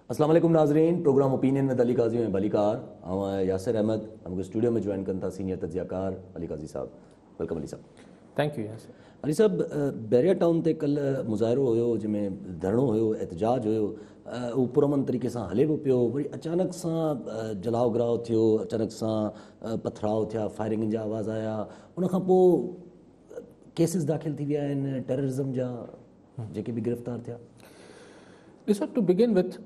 अस्सलाम वालेकुम नाज़रीन। प्रोग्राम ओपिनियन में अली काजी में अली कार यासिर अहमद हमको स्टूडियो में ज्वाइन करता सीनियर तजियाकार अली काजी साहब। वेलकम अली साहब। Thank you Yasir. अली साहब, बैरिया टाउन ते कल मुज़ाहिरो हुयो जंहिंमें धरणो हुयो, एहतजाज हुयो, उहो पुरअमन तरीक़े सां हले बि पियो। वरी अचानक सां जलाओ घिराव थियो, अचानक सां पथराव थिया, फायरिंग जा आवाज़ आया। उन खां पोइ केसिस दाख़िल थी विया आहिनि टेररिज़म जा, जेके बि गिरफ़्तार थिया। ॾिसो, टू बिगिन विथ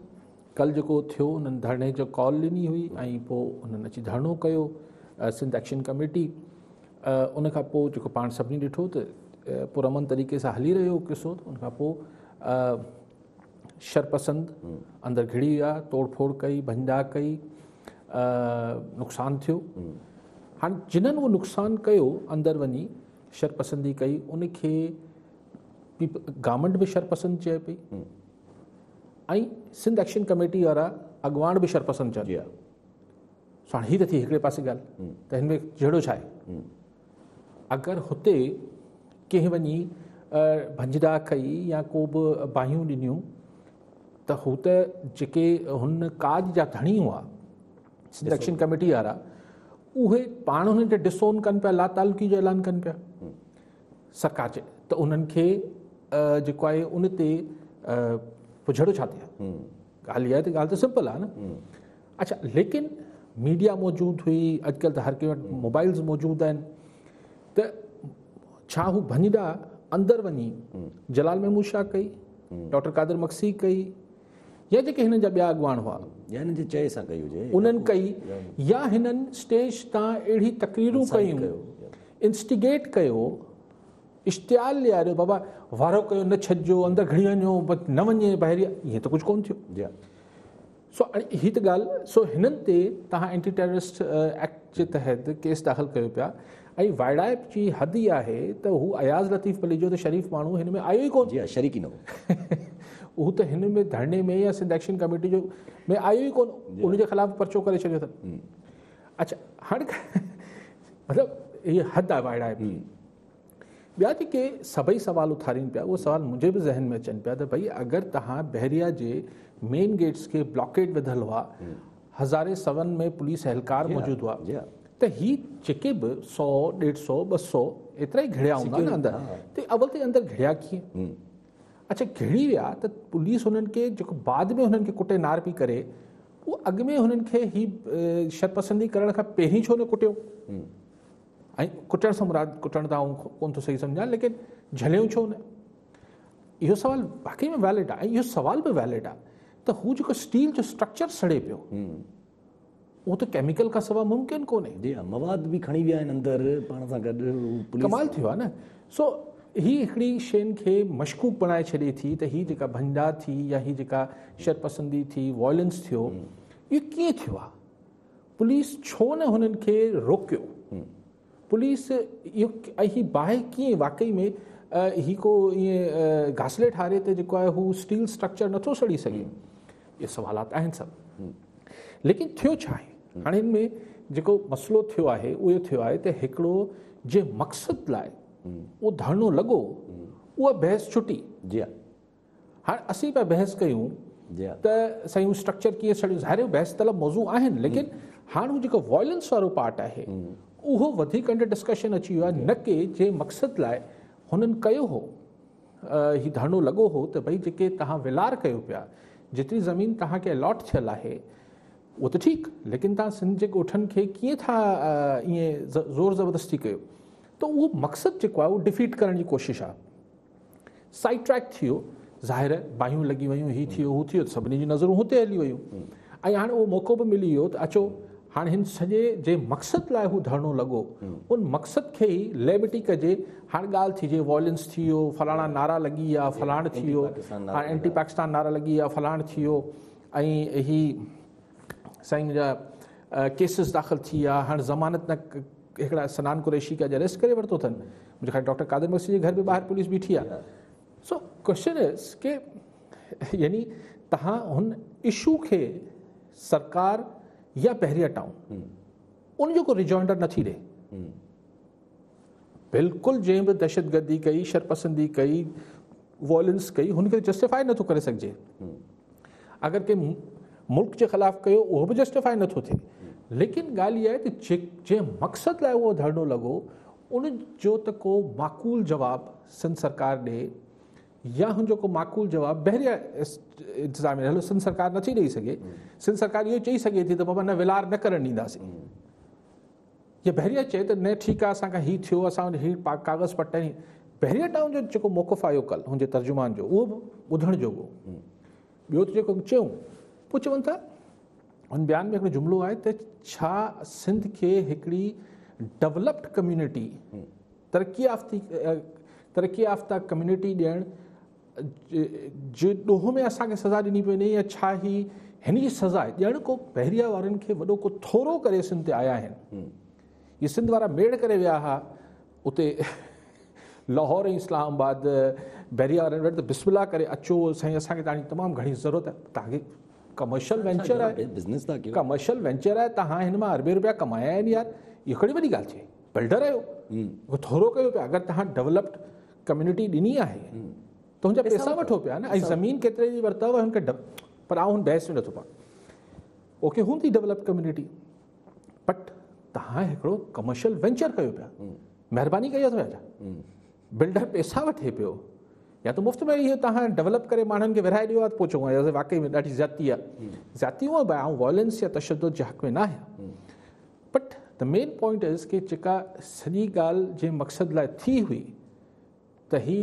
कल जेको थियो उन्हनि धरणे जो कॉल ॾिनी हुई ऐं पोइ उन्हनि अची धरणो कयो सिंध एक्शन कमेटी। उन खां पोइ जेको पाण सभिनी ॾिठो त पुरअमन तरीक़े सां हली रहियो किसो। उन खां पोइ शरपसंद अंदरि घिड़ी विया, तोड़ फोड़ कई, भंजा कई, नुक़सानु थियो। हाणे जिन्हनि उहो नुक़सानु कयो अंदरि वञी शरपसंदी कई, उनखे गवर्नमेंट बि शरपसंद चए पई ऐं सिंध एक्शन कमेटी वारा अॻुवाण बि शरपसंद चवनि पिया। सो हाणे हीअ त थी हिकिड़े पासे ॻाल्हि त हिन में जहिड़ो छा आहे। अगरि हुते कंहिं वञी भंजदा कई या को बि बाहियूं ॾिनियूं त हू त जेके हुन काज जा धणी हुआ सिंध एक्शन कमेटी वारा, उहे पाण हुननि खे डिसोन कनि पिया, लातालुकी जो ऐलान कनि पिया सरकार जे। त उन्हनि खे जेको आहे उन ते पुछड़ो छा थिया। ॻाल्हि इहा आहे त ॻाल्हि त सिंपल आहे न। अच्छा, लेकिन मीडिया मौजूदु हुई, अॼुकल्ह त हर कंहिं वटि मोबाइल्स मौजूदु आहिनि, त छा हू भंजदा अंदरि वञी जलाल महमूद शाह कई, डॉक्टर कादिर मक्सी कई, या जेके हिननि जा ॿिया अॻुवान हुआ या हिननि जे चए सां कई हुजे उन्हनि कई, या हिननि स्टेज तां अहिड़ी तकरीरूं कयूं, इंस्टिगेट कयो, इश्तिहार ॾियारियो, बाबा वारो कयो, न छॾिजो, अंदरि घिड़ी वञो, न वञे ॿाहिरि, ईअं त कुझु कोन्ह थियो। सो हीअ त ॻाल्हि। सो हिननि ते तव्हां एंटी टेररिस्ट एक्ट जे तहत केस दाख़िल कयो पिया ऐं वाइड़ाइप जी हद ई आहे त हू अयाज़ लतीफ़ अली जो त शरीफ़ माण्हू हिन में आयो ई कोन। जी शरीक ई न हो हू त हिन में धरणे में या सिंध एक्शन कमेटी जो में आयो ई कोन, उनजे ख़िलाफ़ पर्चो करे छॾियो अथनि। अच्छा, हाणे मतिलबु इहा हद आहे वाइड़ाइप जी। ॿिया जेके सभई सुवाल उथारीनि पिया, उहे सुवाल मुंहिंजे बि ज़हन में अचनि पिया त भई अगरि तव्हां बहरिया जे मेन गेट्स खे ब्लॉकेड विधल हुआ, हज़ारे सवन में पुलिस एहलकार मौजूदु हुआ, त ही जेके बि 100, 150, 200 एतिरा ई घिड़िया हूंदा न अंदरि, त अवल ते अंदरि घिड़िया कीअं। अच्छा, घिड़ी विया त पुलिस हुननि खे जेको बाद में हुननि खे कुटे नार पई करे, उहो अॻु में हुननि खे ही शरपसंदी करण खां पहिरीं छो न कुटियो। ऐं कुटण सां मुराद कुटण त कोन थो सही सम्झां, लेकिन झलियूं छो न। इहो सवाल वाकई में वैलिड आहे ऐं इहो सवाल बि वैलिड आहे त हू जेको स्टील जो स्ट्रक्चर सड़े पियो, उहो त केमिकल खां सवाइ मुमकिन कोन्हे। जी मवाद बि खणी विया आहिनि अंदरि पाण सां गॾु, कमाल थियो आहे न। सो हीअ हिकिड़ी शयुनि खे मशकूक बणाए छॾे थी त हीअ जेका भंजा थी या हीअ जेका शरपसंदी थी, वॉयलेंस थियो, इहो कीअं थियो आहे। पुलिस छो न हुननि खे रोकियो। पुलिस इहो ऐं हीअ बाहि कीअं वाकई में ही को ईअं घासले ठारे ते जेको आहे हू स्टील स्ट्रक्चर नथो सड़ी सघे। इहे सवालात आहिनि सभु, लेकिन थियो छा आहे। हाणे हिन में जेको मसइलो थियो आहे उहो थियो आहे त हिकिड़ो जे मक़सद लाइ उहो धरणो लॻो, उहा बहस छुटी। जी हाणे असीं पिया बहस कयूं त साईं स्ट्रक्चर कीअं सड़ियो, ज़ाहिर बहस तलब मौज़ू आहिनि, लेकिन हाणे हू जेको वॉयलेंस वारो पार्ट आहे उहो वधीक अंडर डिस्कशन अची वियो आहे। न के जे मक़सद लाइ हुननि कयो हो, ही धरणो लॻो हो त भई जेके तव्हां विलार कयो पिया, जेतिरी ज़मीन तव्हांखे अलॉट थियल आहे उहो त ठीकु, लेकिन तव्हां सिंध जे ॻोठनि खे कीअं था ईअं ज़ोर ज़बरदस्ती कयो। त उहो मक़सदु जेको आहे उहो डिफीट करण जी कोशिशि आहे। साइड ट्रैक थी वियो, ज़ाहिर बाहियूं लॻी वियूं, हीअ थियो हू थियो, सभिनी जी नज़रूं हुते हली वियूं ऐं हाणे उहो मौक़ो बि मिली वियो त अचो हाणे हिन सॼे जे मक़सद लाइ हू धरणो लॻो, उन मक़सद खे ई लेबिटी कजे। हाणे ॻाल्हि थी जे वॉयलेंस थी वियो, फलाणा नारा लॻी विया, फलाण थी वियो, हाणे एंटी पाकिस्तान नारा लॻी विया, फलाण थी वियो ऐं ही साईं जा केसिस दाख़िल थी विया। हाणे ज़मानत न हिकिड़ा सनान कुरैशी खे अॼु अरेस्ट करे वरितो अथनि, मुंहिंजे ख़्याल डॉक्टर कादिर मक्सी जे घर बि ॿाहिरि पुलिस बीठी आहे। सो क्वेश्चन इज़ के यानी तव्हां हुन इशू खे सरकार या बहरिया टाउन उनजो को रिजॉइंडर नथी ॾे। बिल्कुलु जंहिं बि दहशतगर्दी कई, शरपसंदी कई, वॉयलेंस कई, हुनखे जस्टिफाई नथो करे सघिजे। अगरि कंहिं मुल्क जे ख़िलाफ़ु कयो उहो बि जस्टिफाई नथो थिए। लेकिन ॻाल्हि इहा आहे त जंहिं मक़सद लाइ उहो धरनो लॻो उन जो त को माक़ूल जवाबु सिंध सरकार ॾिए, या हुनजो को माक़ूल जवाबु बहरिया इंतिज़ामिया हलो सिंध सरकार नथी ॾेई सघे, सिंध सरकार इहो चई सघे थी त बाबा न विलार न करणु ॾींदासीं, या बहरिया चए त न ठीकु आहे असांखां हीउ थियो असां हीउ कागज़ पटाई। बहरिया टाउन जो जेको मौक़िफ़ आयो कल्ह हुनजे तर्जुमान जो उहो बि ॿुधण जोॻो। ॿियो त जेको चयूं पोइ चवनि था हुन बयान में हिकिड़ो जुमिलो आहे त छा सिंध खे हिकिड़ी डेवलप्ड कम्यूनिटी तरक़ी याफ़्ता कम्यूनिटी ॾियणु जे ॾोह में असांखे सज़ा ॾिनी पई वञे, या छा ही हिन जी सज़ा ॼण को बहरिया वारनि खे वॾो को थोरो करे सिंध ते आया आहिनि। ये सिंध वारा मेड़ करे विया हुआ उते लाहौर ऐं इस्लामाबाद, बहरिया वारनि वटि त बिस्मिल्लाह करे अचो साईं असांखे तव्हांजी तमामु घणी ज़रूरत आहे, तव्हांखे कमर्शियल वेंचर आहे, बिज़नेस था कयो, कमर्शियल वेंचर आहे, तव्हां हिन मां अरबे रुपया कमाया आहिनि यार, इहो कहिड़ी वॾी ॻाल्हि थिए, बिल्डर आहियो, उहो थोरो कयो पिया। अगरि तव्हां डेवलप्ड कम्यूनिटी ॾिनी आहे त हुनजा पैसा वठो पिया न, ऐं ज़मीन केतिरे जी वरितव हुनखे पर आउं हुन बहस में नथो पां। ओके हूंदी डेवलप्ड कम्यूनिटी, बट तव्हां हिकिड़ो कमर्शियल वेंचर कयो पिया, महिरबानी कई अथव छा? बिल्डर पैसा वठे पियो, या त मुफ़्त में इहो तव्हां डेवलप करे माण्हुनि खे विरहाए ॾियो आहे त पोइ चऊं वाक़ई में ॾाढी ज़्यादती आहे। ज़्यादती हूअं बि आउं वॉयलेंस या तशद्दुद जे हक़ में न आहियां, but the main point is कि जेका सॼी ॻाल्हि जे मक़सद लाइ थी हुई त ही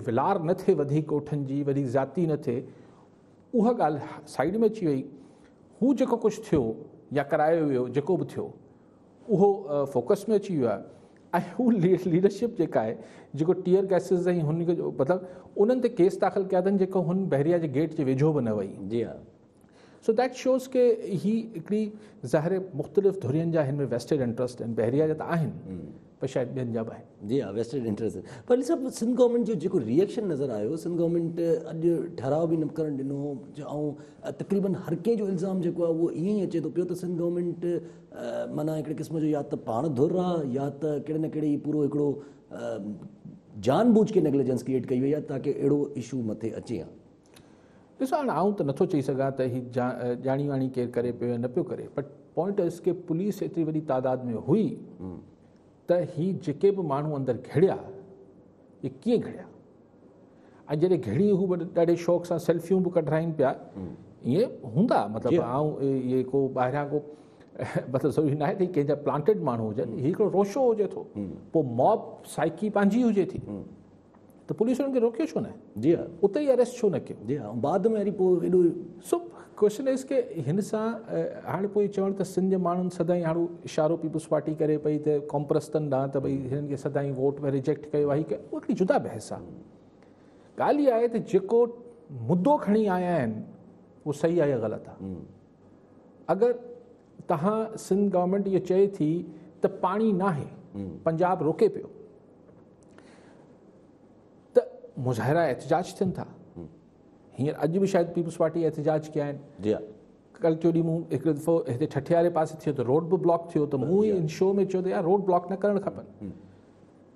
विलार न थिए वधीक ॻोठनि जी, वधीक ज़्यादती न थिए, उहा ॻाल्हि साइड में अची वई। हू जेको कुझु थियो या करायो वियो जेको बि थियो उहो फोकस में अची वियो आहे, ऐं हू लीडरशिप जेका आहे जेको टीयर गैसिस ऐं हुनखे मतिलबु उन्हनि ते केस दाख़िल कया अथनि जेको हुन बहरिया जे गेट जे वेझो बि न वई। जी हा। सो दैट शोज़ के ही हिकिड़ी ज़ाहिर मुख़्तलिफ़ धुरियुनि जा हिन में वेस्टेड इंट्रस्ट आहिनि, बहरिया जा त आहिनि पर शायदि ॿियनि जा बि आहिनि। जी हा, वेस्टेड इंट्रस्ट। पर सभु सिंध गवर्नमेंट जो जेको रिएक्शन नज़र आयो, सिंध गवर्नमेंट अॼु ठहराव बि न करणु ॾिनो, ऐं तक़रीबन हर कंहिं जो इल्ज़ाम जेको आहे उहो ईअं ई अचे थो पियो त सिंध गवर्नमेंट माना हिकिड़े क़िस्म जो या त पाण धुर आहे या त कहिड़े न कहिड़े पूरो हिकिड़ो जानबूझ के नेग्लिजेंस क्रिएट कई वई आहे ताकी अहिड़ो इशू मथे अचे हा। ॾिसो हाणे आउं त नथो चई सघां त ही ॼाणी वाणी केरु करे पियो या न पियो करे, बट पॉइंट इज़ के पुलिस एतिरी वॾी तादाद में हुई त ही जेके बि माण्हू अंदरि घिड़िया इहे कीअं घिड़िया, ऐं जॾहिं घिड़ी हू ॾाढे शौक़ सां सेल्फियूं बि कढाइनि पिया, ईअं हूंदा मतिलबु आउं इहे को ॿाहिरियां को मतिलबु ज़रूरी न आहे त कंहिंजा प्लांटेड माण्हू हुजनि, हीउ हिकिड़ो रोशो हुजे थो, पोइ मॉब साइकी पंहिंजी हुजे थी त पुलिस हुननि खे रोकियो छो न? जी हा, उते ई अरेस्ट छो न कयो? जी हा, बाद में वरी पोइ एॾो सो क्वेश्चन इज़ के हिन सां हाणे पोइ चवणु त सिंध जे माण्हुनि सदाईं हाणे इशारो पीपुल्स पार्टी करे पई त कॉम्प्रस्तनि ॾांहुं त भई हिननि खे सदाईं वोट में रिजेक्ट कयो आहे, उहा हिकिड़ी जुदा बहस आहे। ॻाल्हि इहा आहे त जेको मुद्दो खणी आया आहिनि उहो सही आहे या ग़लति आहे। अगरि तव्हां सिंध गवर्नमेंट इहो चए थी त पाणी न आहे, पंजाब रोके पियो, त मुज़ाहिरा एहतजाज थियनि था। हींअर अॼु बि शायदि पीपुल्स पार्टी एहतजाज कया आहिनि। जी हा, कल्ह टियों ॾींहुं मूं हिकिड़ो दफ़ो हिते ठठियारे पासे थियो त रोड बि ब्लॉक थियो, त मूं इन शो में चयो त यार रोड ब्लॉक न करणु खपनि,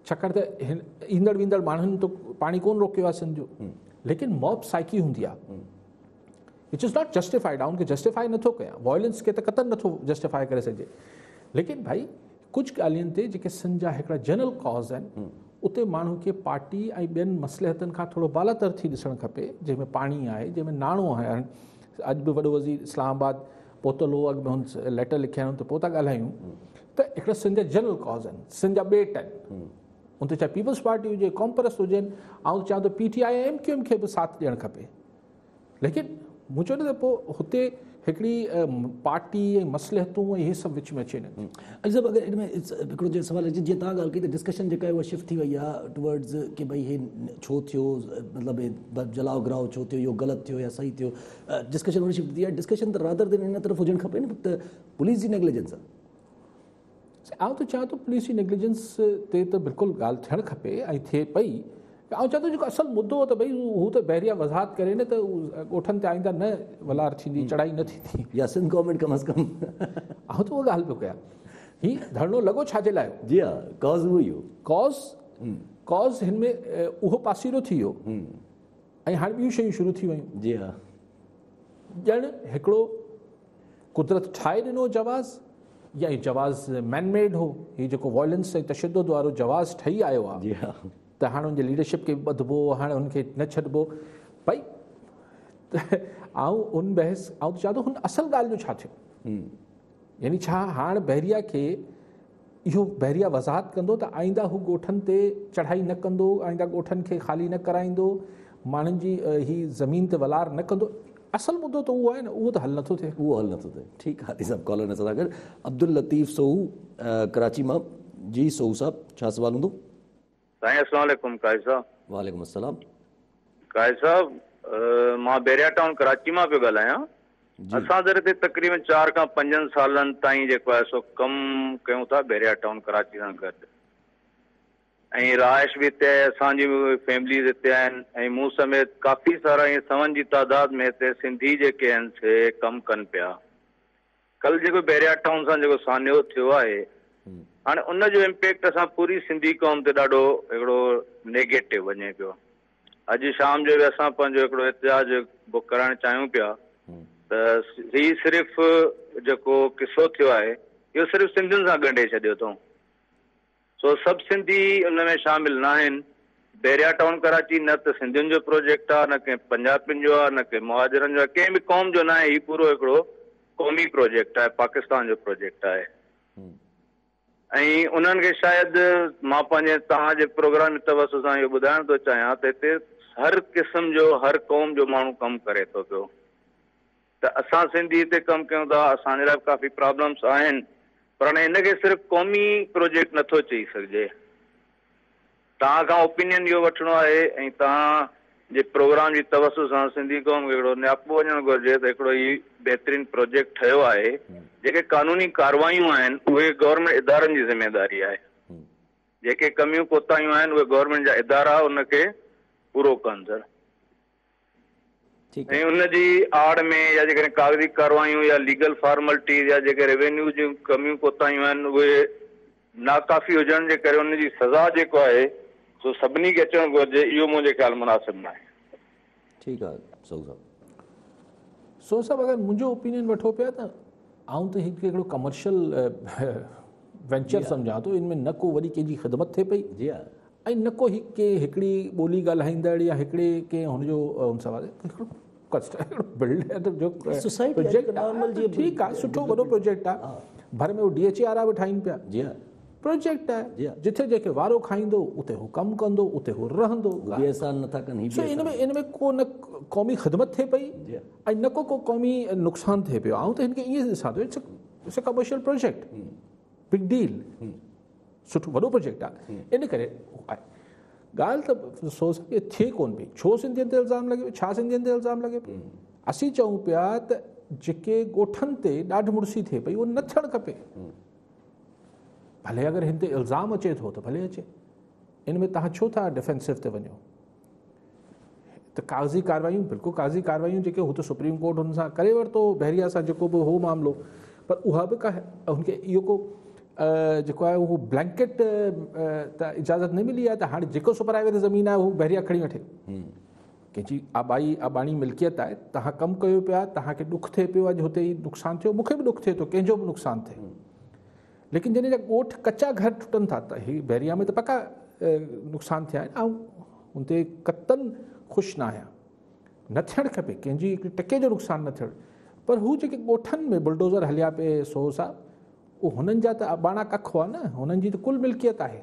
छाकाणि त हिन ईंदड़ वेंदड़ माण्हुनि तो पाणी कोन रोकियो आहे सिंध जो, लेकिन मॉब साइकी हूंदी आहे विच इज़ नॉट जस्टिफाइड आहे, उनखे जस्टिफाई नथो कयां, वॉयलेंस खे त क़तन नथो जस्टिफाई करे सघिजे, लेकिन भाई कुझु ॻाल्हियुनि ते जेके सिंध जा हिकिड़ा जनरल कॉज़ आहिनि उते माण्हू खे पार्टी ऐं ॿियनि मसलहतनि खां थोरो बालातर थी ॾिसणु खपे, जंहिंमें पाणी आहे, जंहिंमें नाणो आहे। अॼु बि वॾो वज़ीर इस्लामाबाद पहुतलो, अॻु में हुन लेटर लिखिया आहिनि त पोइ था ॻाल्हायूं त हिकिड़ा सिंध जा जनरल कॉज़ आहिनि, सिंध जा ॿेट आहिनि, उन ते चाहे पीपुल्स पार्टी हुजे, कॉम्प्रेस हुजनि, ऐं चवां थो PTI MQM खे बि साथ ॾियणु खपे, लेकिन मूं चयो न त पोइ हुते हिकिड़ी पार्टी ऐं मसलहतूं ऐं इहे सभु विच में अचे न। अॼु सभु अगरि हिन में हिकिड़ो जो सवाल आहे, जीअं तव्हां ॻाल्हि कई त डिस्कशन जेका आहे उहा शिफ्ट थी वई आहे टुवर्ड्स की भई हे छो थियो, मतिलबु जलाओ घिराओ छो थियो, इहो ग़लति थियो या सही थियो, डिस्कशन वरी शिफ्ट थी आहे। डिस्कशन त रादर देन हिन तरफ़ हुजणु खपे न, त पुलिस जी नेग्लिजेंस आहे। आउं त चवां थो पुलिस जी नेग्लिजेंस ते त बिल्कुलु ॻाल्हि थियणु खपे ऐं थिए पई। आउं चवां थो जेको असल मुद्दो त भई हू त बहरिया वज़ाहत करे न त ॻोठनि ते आईंदा न वलार थींदी, चढ़ाई न थींदी, या सिंध गवर्नमेंट कम अज़ कम। आउं त उहा ॻाल्हि पियो कयां, हीउ धरनो लॻो छाजे लाइ? जी हा, कॉज़ उहो ई हो, कॉज़ हिन में उहो पासीरो थी वियो ऐं हाणे ॿियूं शयूं शुरू थी वयूं। जी हा, ॼण हिकिड़ो कुदरत ठाहे ॾिनो जवाज़ या ही जवाज़ मैनमेड हो, हीउ जेको वॉयलेंस ऐं तशद्दुद वारो जवाज़ ठही आयो आहे जी हा त हाणे हुनजे लीडरशिप खे बि ॿधबो, हाणे हुनखे न छॾिबो भई। त आउं उन बहस आउं त चवां थो हुन असल ॻाल्हि जो छा थियो, यानी छा हाणे बहरिया खे इहो बहरिया वज़ाहत कंदो त आईंदा हू ॻोठनि ते चढ़ाई न कंदो, आईंदा ॻोठनि खे ख़ाली न कराईंदो, माण्हुनि जी ही ज़मीन ते वलार न कंदो। असल मुद्दो त उहो आहे न, उहो त हल नथो थिए, उहो हल नथो थिए। ठीकु आहे, सभु कॉलर सां गॾु अब्दुल लतीफ़ सोहू कराची मां। जी सोहू साहब, छा सवाल हूंदो? साईं अस्सलाम वालेकुम काइद साहब। वालेकुम अस्सलाम। काइद साहब, मां बैरिया टाउन कराची मां पियो ॻाल्हायां। असां दर ते तक़रीबन 4 खां 5 सालनि ताईं जेको आहे सो कमु कयूं था बैरिया टाउन कराची सां गॾु, ऐं रहाइश बि हिते आहे, असांजी फैमिलीज़ हिते आहिनि, ऐं मूं समेत काफ़ी सारा ईअं 100 जी तादाद में हिते सिंधी जेके आहिनि से कमु कनि पिया। कल्ह जेको बैरिया टाउन सां जेको सान्यो थियो आहे, हाणे उन जो इम्पैक्ट असां पूरी सिंधी क़ौम ते ॾाढो हिकिड़ो नेगेटिव वञे पियो। अॼु शाम जो बि असां पंहिंजो हिकिड़ो एहतिजाज बुक कराइणु चाहियूं पिया त ही सिर्फ़ु जेको किसो थियो आहे इहो सिर्फ़ु सिंधियुनि सां ॻंढे छॾियो अथऊं। सो सभु सिंधी उन में शामिल न आहिनि। बैरिया टाउन कराची न त सिंधियुनि जो प्रोजेक्ट आहे, न कंहिं पंजाबियुनि जो आहे, न कंहिं मुहाजिरनि जो आहे, कंहिं बि क़ौम जो न आहे। हीउ पूरो हिकिड़ो क़ौमी प्रोजेक्ट आहे, पाकिस्तान जो प्रोजेक्ट आहे। ऐं उन्हनि खे शायदि मां पंहिंजे तव्हांजे प्रोग्राम तवसु सां इहो ॿुधाइण थो चाहियां त हिते हर क़िस्म जो हर क़ौम जो माण्हू कमु करे थो पियो। त असां सिंधी हिते कमु कयूं था, असांजे लाइ काफ़ी प्रॉब्लम्स आहिनि, पर हाणे हिनखे सिर्फ़ु क़ौमी प्रोजेक्ट नथो चई सघिजे। तव्हां खां ओपिनियन इहो वठिणो आहे ऐं तव्हां जे प्रोग्राम जी तवसु सां सिंधी क़ौम खे हिकिड़ो नियापो वञणु घुरिजे त हिकिड़ो हीउ बहितरीनु प्रोजेक्ट ठहियो आहे। जेके कानूनी कार्रवायूं आहिनि उहे गवर्नमेंट इदारनि जी ज़िम्मेदारी आहे। जेके कमियूं कोताहियूं आहिनि उहे गवर्नमेंट जा इदारा उनखे पूरो कनि सर। ऐं उनजी आड़ में या जेकॾहिं कागज़ी कार्रवायूं या लीगल फॉर्मेलिटीज़ या जेके रेवेन्यू जूं कमियूं कोताहियूं आहिनि उहे नाकाफ़ी हुजण जे करे उनजी सज़ा जेको आहे सो सभिनी खे अचणु घुरिजे। इहो मुंहिंजे ख़्याल मुनासिबु न आहे। ठीकु आहे सोहू साहब। सोहू साहब, अगरि मुंहिंजो ओपिनियन वठो पिया त आउं त हिकिड़ो कमर्शियल वेंचर सम्झां थो। इनमें न को वरी कंहिंजी ख़िदमत थिए पई जी हा, ऐं न को हिकिड़ी ॿोली ॻाल्हाईंदड़ या हिकिड़े के हुनजो हुन सां प्रोजेक्ट आहे। ठीकु आहे, सुठो वॾो प्रोजेक्ट आहे, भर में उहो DHA वारा बि ठाहिनि पिया। जी हा, प्रोजेक्ट आहे, जिथे जेके वारो खाईंदो उते हू कमु कंदो, उते हू रहंदो। नथा कनि। इनमें को न क़ौमी ख़िदमत थिए पई ऐं न को क़ौमी नुक़सानु थिए पियो। आउं त हिनखे ईअं ॾिसां थो, it's a commercial project, big deal, सुठो वॾो प्रोजेक्ट आहे। इन करे आहे ॻाल्हि त सोच थिए कोन पई। छो सिंधियुनि ते इल्ज़ाम लॻे पियो? छा सिंधियुनि ते इल्ज़ाम लॻे पियो? असीं चऊं पिया त जेके ॻोठनि ते ॾाढ मुड़सी थिए पई उहो न थियणु खपे। भले अगरि हिन ते इल्ज़ाम अचे थो त भले अचे, इन में तव्हां छो था डिफेंसिव ते वञो? त कागज़ी कार्रवायूं, बिल्कुलु कागज़ी कार्रवायूं जेके हू त सुप्रीम कोर्ट हुन सां करे वरितो बहरिया सां जेको बि हो मामिलो, पर उहा बि का हुनखे इहो को जेको आहे उहो ब्लैंकेट त इजाज़त न मिली आहे त हाणे जेको सुपराए ते ज़मीन आहे उहो बहरिया खणी वठे। कंहिंजी आबाणी मिल्कियत आहे, तव्हां कमु कयो पिया, तव्हांखे ॾुखु थिए पियो, अॼु हुते ई नुक़सानु थियो, मूंखे बि ॾुखु थिए थो, कंहिंजो बि नुक़सानु थिए, लेकिन जॾहिं जा ॻोठ कचा घर टुटनि था त हीअ बहरिया में त पका नुक़सानु थिया आहिनि। ऐं हुन ते कतनि ख़ुशि न आहियां, न थियणु खपे, कंहिंजी हिकु टके जो नुक़सानु न थियणु। पर हू जेके ॻोठनि में बुलडोज़र हलिया पिए सोहू साहब, उहो हुननि जा त अबाणा कख हुआ न, हुननि जी त कुल मिल्कियत आहे,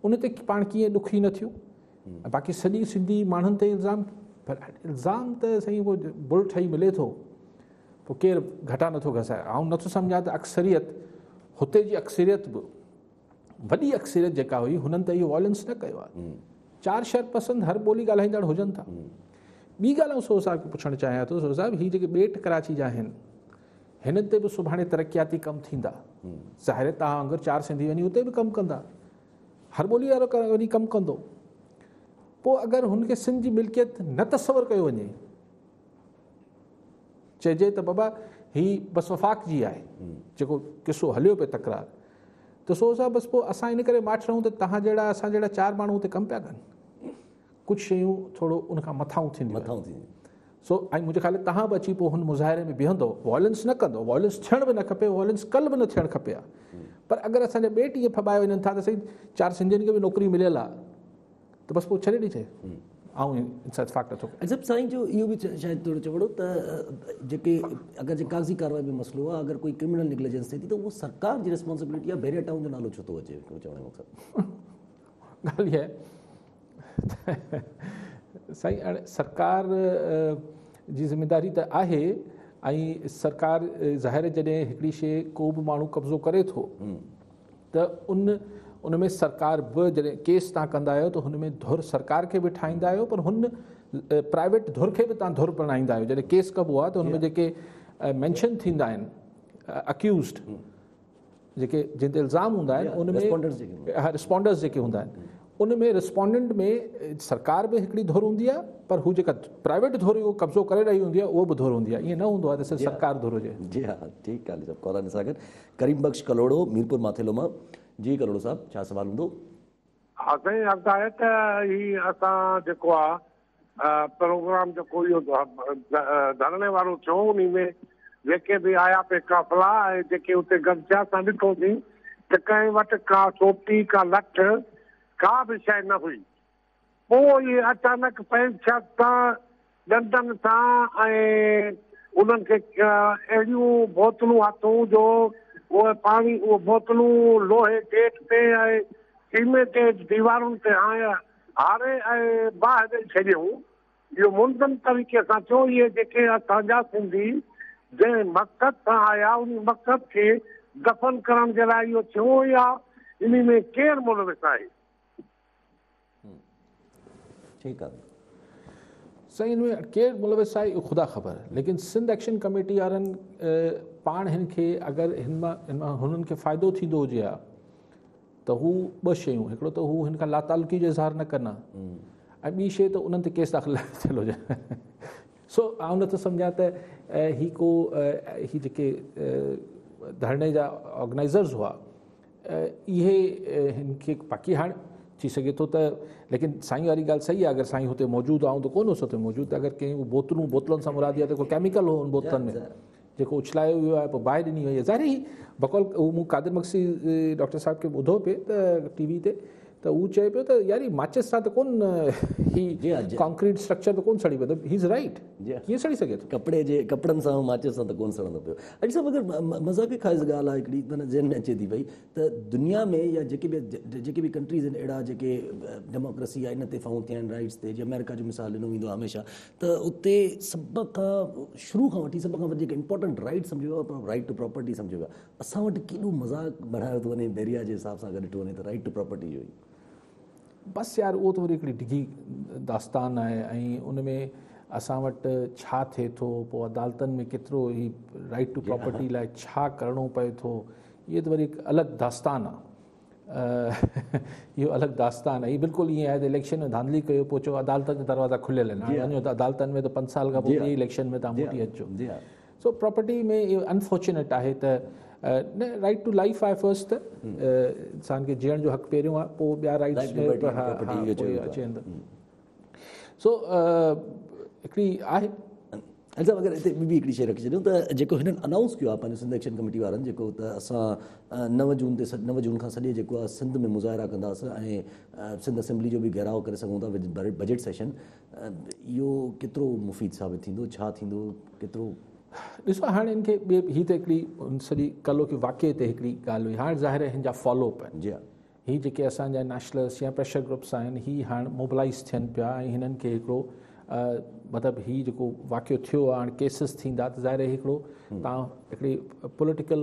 उन ते पाण कीअं ॾुखी न थियूं। बाक़ी सॼी सिंधी माण्हुनि ते इल्ज़ाम, पर इल्ज़ाम त साईं उहो बुल ठही मिले थो, पोइ केरु घटा नथो घसाए। ऐं नथो सम्झां त अक्सरियत, हुते जी अक्सरियत बि, वॾी अक्सरियत जेका हुई, हुननि त इहो वॉयलेंस न कयो आहे। 4 शहर पसंदि हर ॿोली ॻाल्हाईंदड़ हुजनि था। ॿी ॻाल्हि आउं सोहू साहब खे पुछणु चाहियां थो, सोहू साहब हीअ जेके ॿेट कराची जा आहिनि, हिन ते बि सुभाणे तरक़ियाती कमु थींदा। ज़ाहिर तव्हां अगरि 4 सिंधी वञी उते बि कमु कंदा, हर ॿोली वारो वञी कमु कंदो, पोइ अगरि हुनखे सिंध जी मिल्कियत न तसवर कयो वञे, चइजे त बाबा हीअ बसि वफ़ाक़ जी आहे, जेको किसो हलियो पियो तकरार, त सोहू साहब बसि पोइ असां इन करे माठ रहूं त तव्हां जहिड़ा असां जहिड़ा 4 माण्हू हुते कमु पिया कनि, कुझु शयूं थोरो उनखां मथां थींदियूं। सो ऐं मुंहिंजे ख़्याल तव्हां बि अची पोइ हुन मुज़ाहिरे में बीहंदो, वॉयलेंस न कंदो, वॉयलेंस थियण बि न खपे, वॉयलेंस कल्ह बि न थियणु खपे हा। पर अगरि असांजा ॿिए टीह फॿाए वञनि था त सही 4 सिंधियुनि खे बि नौकिरी मिलियल आहे त बसि पोइ छॾे ॾिजे ऐं इतफ़ाक़ नथो करे। जब साईं जो इहो बि शायदि थोरो चवणो त जेके अगरि जे कागज़ी कार्रवाई में मसइलो आहे, अगरि कोई क्रिमिनल निग्लिजेंस थिए थी त उहो सरकार जी रिस्पॉन्सिबिलिटी आहे, बैरिया टाउन जो नालो छो थो अचे चवण जो मक़सदु? ॻाल्हि इहा आहे साईं, हाणे सरकार जी ज़िमेदारी त आहे ऐं सरकार ज़ाहिर जॾहिं हिकिड़ी शइ को बि माण्हू कब्ज़ो करे थो त उन में सरकार बि जॾहिं केस तव्हां कंदा आहियो त हुन में धुर सरकार खे बि ठाहींदा आहियो, पर हुन प्राइवेट धुर खे बि तव्हां धुर बणाईंदा आहियो। जॾहिं केस कबो आहे त हुन में जेके मैंशन थींदा आहिनि अक्यूज़ड, जेके जिन ते इल्ज़ाम हूंदा आहिनि उन में रिस्पॉन्डर्स जेके हूंदा आहिनि उन में रिस्पॉन्डेंट में सरकार बि हिकिड़ी धुर हूंदी आहे, पर हू जेका प्राइवेट धुर उहो कब्ज़ो करे रही हूंदी आहे उहो बि धुर हूंदी आहे। ईअं न हूंदो आहे त सिर्फ़ु सरकार धुर हुजे। जी हा, ठीकु आहे सभु कॉलानी सां गॾु करीम बख़्श कलोड़ो मीरपुर माथेलो मां। जी कलोड़ो साहब, छा सवाल हूंदो? हा साईं, अर्ज़ु आहे त ही असां जेको आहे प्रोग्राम जेको इहो धरणे वारो थियो, उन में जेके बि आया पे काफ़िला ऐं जेके हुते गॾिजा असां ॾिठोसीं त कंहिं वटि का चोटी का लठ का बि शइ न हुई। पोइ इहे अचानक पैंछत सां डंडनि सां ऐं उन्हनि खे अहिड़ियूं बोतलूं हथूं जो उहे पाणी उहे बोतलूं लोहे गेट ते ऐं सीमेंटेड दीवारुनि ते हारे ऐं बाहि ॾेई छॾियऊं। इहो मुंतम तरीक़े सां थियो। इहे जेके असांजा सिंधी जंहिं मक़सद सां आया उन मक़सद खे दफ़न करण जे लाइ इहो थियो, या इन में केरु मुलविस आहे? ठीकु आहे साईं, हिन में केरु मुलविस आहे इहो ख़ुदा ख़बर, लेकिन सिंध एक्शन कमेटी वारनि पाण हिन खे अगरि हिन मां हुननि खे फ़ाइदो थींदो हुजे हा त हू ॿ शयूं, हिकिड़ो त हू हिन खां लातालुकी जो इज़हार न कनि ऐं ॿी शइ त उन्हनि ते केस दाख़िल थियल हुजे। सो आउं नथो सम्झां त ही जेके धरणे जा ऑर्गेनाइज़र्स हुआ इहे हिन खे बाक़ी हाणे थी सघे थो त, लेकिन साईं वारी ॻाल्हि सही आहे, अगरि साईं हुते मौजूदु आऊं त कोन हुअसि हुते मौजूदु, अगरि कंहिं बोतलुनि सां मुरादी आहे त को केमिकल हो उन बोतलनि में जेको उछलायो वियो आहे पोइ बाहि ॾिनी वई आहे। ज़ाहिर ई बकौल मूं कादिर मक्सी डॉक्टर साहिब खे ॿुधो पिए त टीवी ते त हू चए पियो त यार माचिस सां त कोन ही कॉन्क्रीट स्ट्रक्चर त कोन सड़ी पियो, ही इज़ राइट, कीअं सड़ी सघे थो? कपिड़नि सां माचिस सां त कोन सड़ंदो पियो। अॼु साहिबु अगरि मज़ाक़ ख़ाइज़ ॻाल्हि आहे हिकिड़ी माना ज़हन में अचे थी पई त दुनिया में या जेके बि कंट्रीज़ आहिनि अहिड़ा जेके डेमोक्रेसी या इन ते फाउं थिया आहिनि राइट्स ते, जीअं अमेरिका जो मिसाल ॾिनो वेंदो आहे हमेशह, त उते सभ खां शुरू खां वठी सभ खां वधीक इम्पोर्टेंट राइट सम्झो वियो आहे, राइट टू प्रॉपर्टी सम्झो वियो आहे। असां वटि केॾो मज़ाक़ बढ़ायो थो वञे बैरिया जे हिसाब सां गॾु ॾिठो वञे त राइट टू प्रॉपर्टी जो ई बसि यार उहो त वरी हिकिड़ी डिघी दास्तान आहे ऐं उन में असां वटि छा थिए थो, पोइ अदालतनि में केतिरो ही राइट टू प्रॉपर्टी लाइ छा करिणो पए थो, इहे त वरी हिकु अलॻि दास्तान आहे। इहो अलॻि दास्तान आहे। हीअ बिल्कुलु ईअं आहे त इलेक्शन में धांधली कयो पोइ चयो अदालतनि जा दरवाज़ा खुलियल आहिनि, वञो त अदालतनि में त 5 साल खां पोइ इलेक्शन में तव्हां मोटी अचो। सो प्रॉपर्टी में इहो अनफॉर्चुनेट आहे त न राइट टू लाइफ आहे फर्स्ट, त इंसान खे जीअण जो हक़ु पहिरियों आहे, पोइ ॿिया राइट्स अचनि। सो हिकिड़ी आहे अच्छा, अगरि हिते ॿी हिकिड़ी शइ रखी छॾियूं त जेको हिननि अनाउंस कयो आहे पंहिंजो सिंध एक्शन कमेटी वारनि, जेको त असां 9 जून खां सॼे जेको आहे सिंध में मुज़ाहिरा कंदासीं ऐं सिंध असेंबली जो बि घेराव करे सघूं था विद बजट सेशन, इहो केतिरो मुफ़ीद साबित थींदो, छा थींदो, केतिरो? ॾिसो हाणे हिन खे हीअ त हिकिड़ी सॼी कलो की वाक़े ते हिकिड़ी ॻाल्हि हुई। हाणे ज़ाहिर हिन जा फॉलोअप आहिनि, जी हीअ जेके असांजा नेशनलिस्ट या प्रेशर ग्रुप्स आहिनि हीअ हाणे मोबिलाइज़ थियनि पिया ऐं हिननि खे हिकिड़ो मतिलबु हीअ जेको वाक़ियो थियो आहे हाणे केसिस थींदा त ज़ाहिर हिकिड़ो तव्हां हिकिड़ी पॉलिटिकल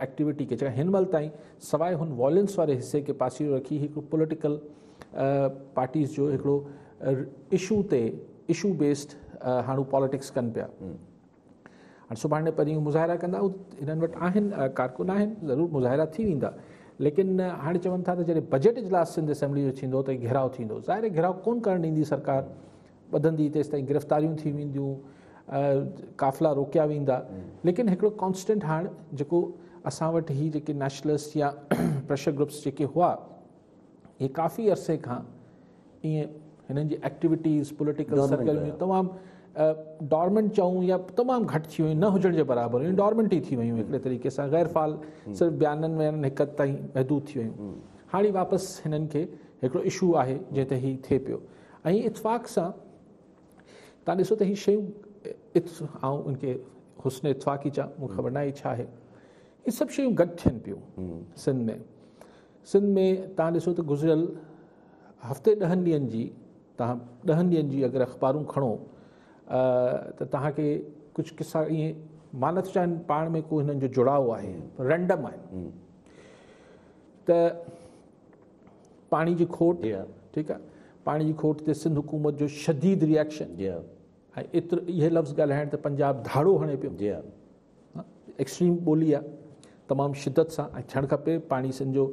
एक्टिविटी खे जेका हिन महिल ताईं सवाइ हुन वॉयलेंस वारे हिसे खे पासीरो रखी हिकिड़ो पॉलिटिकल पार्टीज़ जो हिकिड़ो इशू बेस्ड हाणे पॉलिटिक्स कनि पिया। हाणे सुभाणे परीं मुज़ाहिरा कंदा, हिननि वटि आहिनि कारकुन आहिनि, ज़रूरु मुज़ाहिरा थी वेंदा, लेकिन हाणे चवनि था त जॾहिं बजट इजलास सिंध असेंबली जो थींदो त घेराव थींदो। ज़ाहिर घेराव कोन करणु ॾींदी सरकार, वधंदी तेसि ताईं गिरफ़्तारियूं थी वेंदियूं, काफ़िला रोकिया वेंदा। लेकिन हिकिड़ो कॉन्स्टेंट हाणे जेको असां वटि ही जेके नेशनलिस्ट या प्रेशर ग्रुप्स जेके हुआ, इहे काफ़ी अरसे खां ईअं हिननि जी एक्टिविटीज़ पॉलिटिकल सरगर्मियूं तमामु डॉर्मेंट चऊं या तमामु घटि थी वियूं, न हुजण जे बराबरि हुयूं, डॉर्मेंट ई थी वियूं हिकिड़े तरीक़े सां, गैर फ़ाल सिर्फ़ु बयाननि में हिक ताईं महदूद थी वियूं। हाणे वापसि हिननि खे हिकिड़ो इशू आहे जंहिं ते हीउ थिए पियो, ऐं इतफ़ाक़ सां तव्हां ॾिसो त हीअ शयूं आउं उनखे हुस्न इतफ़ाक़ी चा, मूंखे ख़बर न आहे छा आहे, इहे सभु शयूं गॾु थियनि पियूं सिंध में। सिंध में तव्हां ॾिसो त गुज़िरियल हफ़्ते 10 ॾींहंनि जी, तव्हां 10 ॾींहंनि जी अगरि अख़बारूं खणो त तव्हांखे कुझु किसा ईअं मां नथो चाहिनि पाण में को हिननि जो जुड़ाव आहे, रैंडम आहिनि। त पाणी जी खोट, ठीकु आहे, पाणी जी खोट ते सिंध हुकूमत जो शदीद रिएक्शन, ऐं एतिरो इहे लफ़्ज़ ॻाल्हाइण त पंजाब धाड़ो हणे पियो, एक्सट्रीम ॿोली आहे, तमामु शिदत सां, ऐं थियणु खपे। पाणी सिंध जो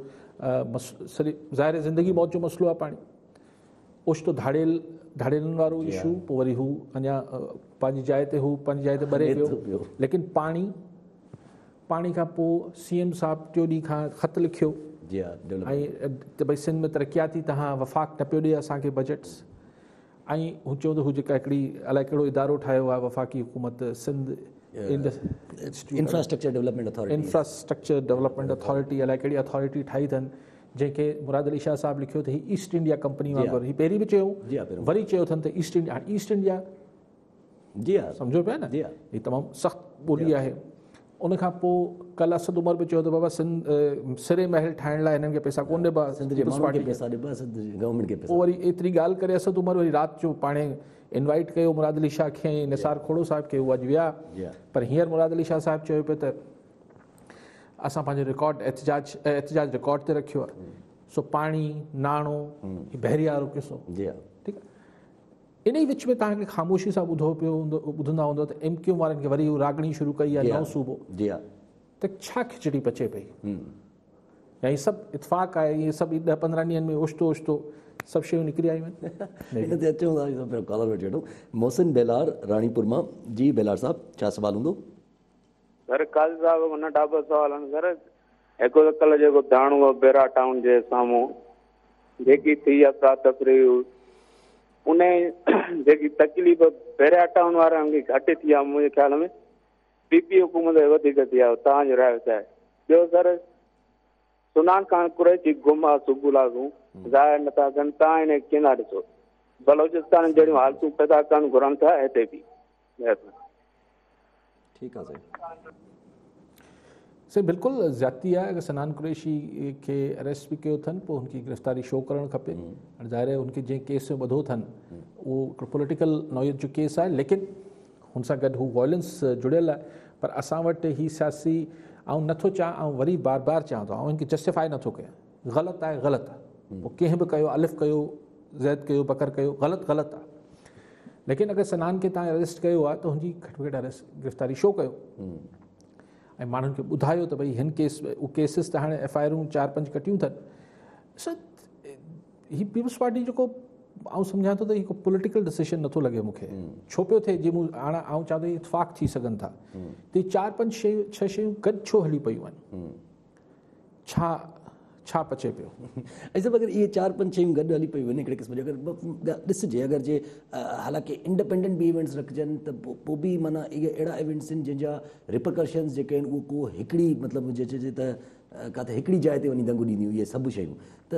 ज़ाहिर ज़िंदगी मौत जो मसइलो आहे पाणी। ओचितो धाड़ेलनि वारो इशू, पोइ वरी हू अञा पंहिंजी जाइ ते हू पंहिंजी जाइ ते ॿरे पियो, लेकिन पाणी खां पोइ CM साहिबु टियों ॾींहं खां ख़त लिखियो ऐं त भई सिंध में तरक़ियाती तव्हां वफ़ाक़ न पियो ॾिए असांखे बजट्स, ऐं हू चवंदो हू जेका हिकिड़ी अलाए कहिड़ो इदारो ठाहियो आहे वफ़ाक़ी हुकूमत, सिंध इंफ्रास्ट्रक्चर डेवलपमेंट अथॉरिटी, अलाए कहिड़ी अथॉरिटी ठाही अथनि, जंहिंखे मुराद अली शाह साहिबु लिखियो त ही ईस्ट इंडिया कंपनी वांगुरु, ही पहिरीं बि चयो, वरी चयो अथनि त ईस्ट इंडिया सम्झो पिया न, ही तमामु सख़्तु ॿोली आहे। उनखां पोइ कल्ह असद उमर बि चयो त बाबा सिंध सिरे महल ठाहिण लाइ हिननि खे पैसा कोन ॾिबा, पोइ वरी एतिरी ॻाल्हि करे असद उमर वरी राति जो पाणे इनवाइट कयो मुराद अली शाह खे, निसार खोड़ो साहिब खे, उहे अॼु विया, पर हींअर मुराद अली शाह साहिबु चयो पियो त असां पंहिंजो रिकॉर्ड एहतजाज रिकॉर्ड ते रखियो आहे। सो पाणी, नाणो, बहरिया वारो किसो, ठीकु आहे। इन ई विच में तव्हांखे ख़ामोशी सां ॿुधंदा हूंदो त MQ वारनि खे वरी रागणी शुरू कई आहे, नओं सूबो, त छा खिचड़ी पचे पई, या हीअ सभु इतफ़ाक़ आहे, इहे सभु 10-15 ॾींहंनि में ओचितो सभु शयूं निकिरी आयूं आहिनि। मोहसिन बेलार राणीपुर मां, जी बेलार साहब छा सवाल हूंदो? सर काज़ी साहब नंढा ॿ सवाल आहिनि सर। हिकु त कल्ह जेको धाणो बेरा टाउन जे साम्हूं जेकी थी अफ़रा तफ़री, उन जेकी तकलीफ़ बेरा टाउन वारनि खे घटि थी आहे मुंहिंजे ख़्याल में, PP हुकूमत वधीक थी आहे, तव्हांजो राय छा आहे? ॿियो सर, सुनान खान कुरैशी गुम आहे सुबुह लागू ज़ाहिर नथा कनि, तव्हां हिन खे कीअं था ॾिसो? बलोचिस्तान जहिड़ियूं हालतूं पैदा करणु घुरनि था हिते बि। ठीकु आहे साईं। साईं बिल्कुलु ज़्यादती आहे। अगरि सनान कुरैशी खे अरेस्ट बि कयो अथनि, पोइ हुनजी गिरफ़्तारी शो करणु खपे। ज़ाहिर आहे हुनखे जंहिं केस में ॿधो अथनि उहो हिकिड़ो पॉलिटिकल नौयत जो केस आहे, लेकिन हुन सां गॾु हू वॉयलेंस जुड़ियल आहे। पर असां वटि ही सियासी, ऐं नथो चाहियां, ऐं वरी बार बार चवां थो, ऐं हिनखे जस्टिफाई नथो कयां, ग़लति आहे, ग़लति आहे। पोइ कंहिं बि कयो, अलिफ़ कयो, ज़ैद कयो, बकर कयो, ग़लति आहे। लेकिन अगरि सनान खे तव्हां अरेस्ट कयो आहे त हुनजी घटि में घटि अरेस्ट गिरफ़्तारी शो कयो, ऐं माण्हुनि खे ॿुधायो त भई हिन केस उहे केसिस त हाणे FIR 4-5 कटियूं अथनि। सर हीअ पीपल्स पार्टी जेको आउं सम्झां थो त हीअ को पॉलिटिकल डिसीजन नथो लॻे मूंखे, छो पियो थिए? जीअं हाणे आउं चवां थो इतफ़ाक़ थी सघनि था त 4-5 शयूं गॾु छो हली पियूं आहिनि? छा पचे पियो? ऐं सभु अगरि इहे 4-5 शयूं गॾु हली पियूं आहिनि हिकिड़े क़िस्म जो, अगरि ॾिसिजे, अगरि जे हालांकि इंडिपेंडेंट बि इवेंट्स रखजनि त पोइ बि माना इहे अहिड़ा इवेंट्स आहिनि जंहिंजा रिपरकशन्स जेके आहिनि उहो को हिकिड़ी मतिलबु चइजे त किथे हिकिड़ी जाइ ते वञी दंगू ॾींदियूं इहे सभु शयूं, त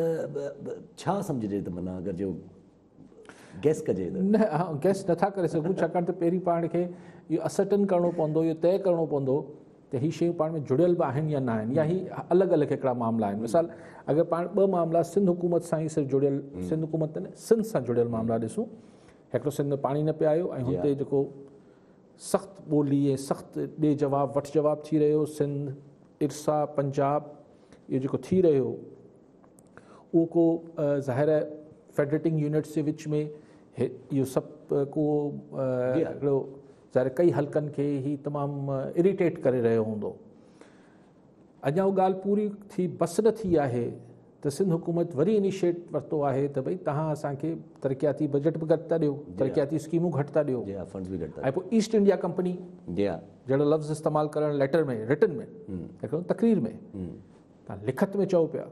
छा सम्झिजे त माना अगरि जो गैस कजे त? न, गैस नथा करे सघूं, छाकाणि त पहिरीं पाण खे इहो असर्टन करिणो पवंदो, इहो तइ करिणो पवंदो त हीअ शयूं पाण में जुड़ियल बि आहिनि या न आहिनि, या ही अलॻि अलॻि हिकिड़ा मामला आहिनि। मिसाल अगरि पाण 2 मामला सिंध हुकूमत सां ई सिर्फ़ु जुड़ियल, सिंध हुकूमत न, सिंध सां जुड़ियल मामला ॾिसूं। हिकिड़ो सिंध में पाणी न पियो आयो, ऐं हुते जेको सख़्तु ॿोली ऐं सख़्तु ॾे जवाबु वठि जवाबु थी रहियो, सिंध, इरसा, पंजाब, इहो जेको थी रहियो, उहो को ज़ाहिर फेडरेटिंग यूनिट्स जे विच में इहो सभु को हिकिड़ो ज़ाहिर कई हल्कनि खे ही तमामु इरिटेट करे रहियो हूंदो। अञा उहा ॻाल्हि पूरी थी बस न थी आहे त सिंध हुकूमत वरी इनिशिएट वरितो आहे त भई तव्हां असांखे तरक़ियाती बजट बि घटि था ॾियो, तरक़ियाती स्कीमूं घटि था ॾियो, ऐं पोइ ईस्ट इंडिया कंपनी जहिड़ो लफ़्ज़ इस्तेमालु करणु लेटर में, रिटन में, हिकिड़ो तक़रीर में तव्हां लिखत में चओ पिया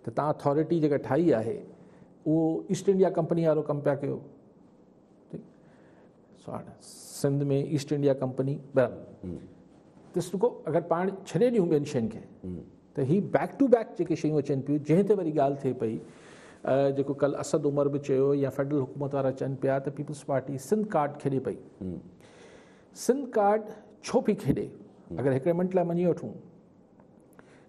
त तव्हां अथॉरिटी जेका ठाही आहे उहो ईस्ट इंडिया कंपनी वारो कमु पिया कयो। सो हाणे सिंध में ईस्ट इंडिया कंपनी बराबरि त रुगो अगरि पाण छॾे ॾियूं ॿियनि शयुनि खे त ही बैक टू बैक जेके शयूं अचनि पियूं जंहिं ते वरी ॻाल्हि थिए पई जेको कल्ह असद उमर बि चयो या फेडरल हुकूमत वारा चवनि पिया त पीपल्स पार्टी सिंध कार्ड खेॾे पई। सिंध कार्ड छो पई खेॾे अगरि हिकिड़े मिंट लाइ मञी वठूं